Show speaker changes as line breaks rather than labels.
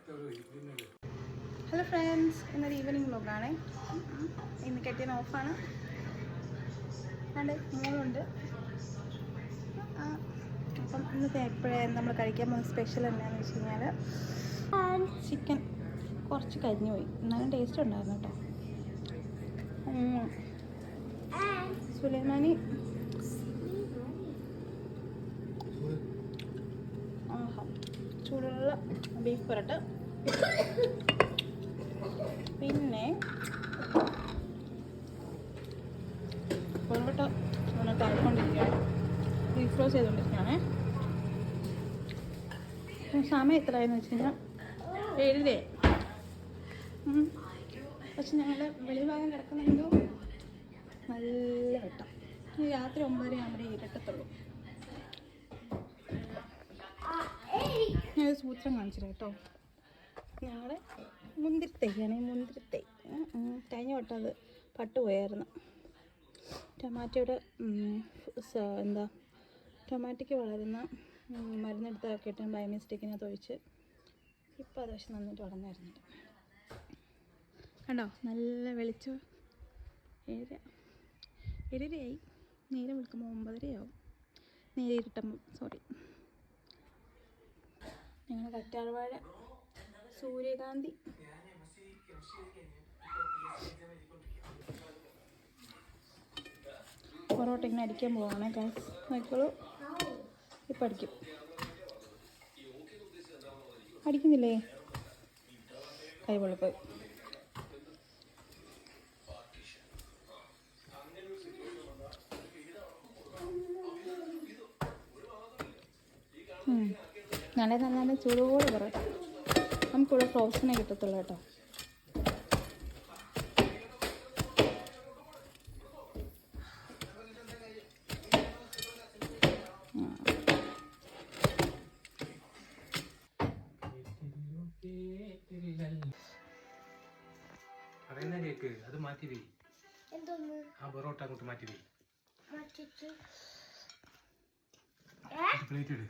Hello friends, ഇന്നൊരു evening വ്ലോഗാണ്. ഇന്ന് കെട്ടിയ ഓഫാണ്. അതുകൊണ്ട് മോളുണ്ട്. അപ്പം ഇന്നത്തെ എപ്പോഴും നമ്മൾ കഴിക്കാൻ പോകുന്ന സ്പെഷ്യൽ എന്താണെന്ന് വെച്ച് കഴിഞ്ഞാൽ ചിക്കൻ കുറച്ച് കരിഞ്ഞു പോയി, എന്നാലും ടേസ്റ്റ് ഉണ്ടായിരുന്നു കേട്ടോ. സുലൈമാനി ചൂടുള്ള ബീഫ് പുരട്ട്, പിന്നെ പൊറോട്ട അതിനകത്ത് ആയിക്കൊണ്ടിരിക്കുകയാണ്, ബീഫ് റോസ് ചെയ്തുകൊണ്ടിരിക്കുകയാണ്. സമയം എത്രയെന്ന് വെച്ച് കഴിഞ്ഞാൽ 7:00. പക്ഷെ ഞങ്ങൾ വെളിഭാഗം കിടക്കുന്നുണ്ടോ നല്ല വെട്ടം. രാത്രി 9:30 ഇരുട്ടത്തുള്ളൂ. ഞാനൊരു സൂത്രം കാണിച്ചില്ല കേട്ടോ. ഞങ്ങളുടെ മുന്തിരിത്തൈയാണ്. മുന്തിരിത്തൈ കഴിഞ്ഞ വട്ടം അത് പട്ടുപോയായിരുന്നു. ടൊമാറ്റോയുടെ ടൊമാറ്റോയ്ക്ക് വളരുന്ന മരുന്നെടുത്തൊക്കെ ഇട്ട് ബൈ മിസ്റ്റേക്കിനകത്ത് ഒഴിച്ച് ഇപ്പോൾ അത് പക്ഷെ നന്നായിട്ട് വളർന്നായിരുന്നില്ല. കണ്ടോ, നല്ല വെളിച്ചം. 7:30 നേരം വിളിക്കുമ്പോൾ 9:30 നേരെ ഇരുട്ടുമ്പോൾ. സോറി. ഞങ്ങൾ കറ്റാർവാഴ, സൂര്യകാന്തി, പൊറോട്ട ഇങ്ങനെ അടിക്കാൻ പോവാണ്. നോക്കിക്കോളൂ, ഇപ്പം അടിക്കും. അടിക്കുന്നില്ലേ? കൈ പൊള്ളിപ്പോയി. നല്ല ചൂടോടെ പൊറോട്ട. നമുക്കിവിടെ ഫ്രോസനെ കിട്ടത്തുള്ളൂ കേട്ടോ.
അത് മാറ്റി വേ. ആ പൊറോട്ട അങ്ങോട്ട് മാറ്റി വേ. പ്ലേറ്റ് ഇട്.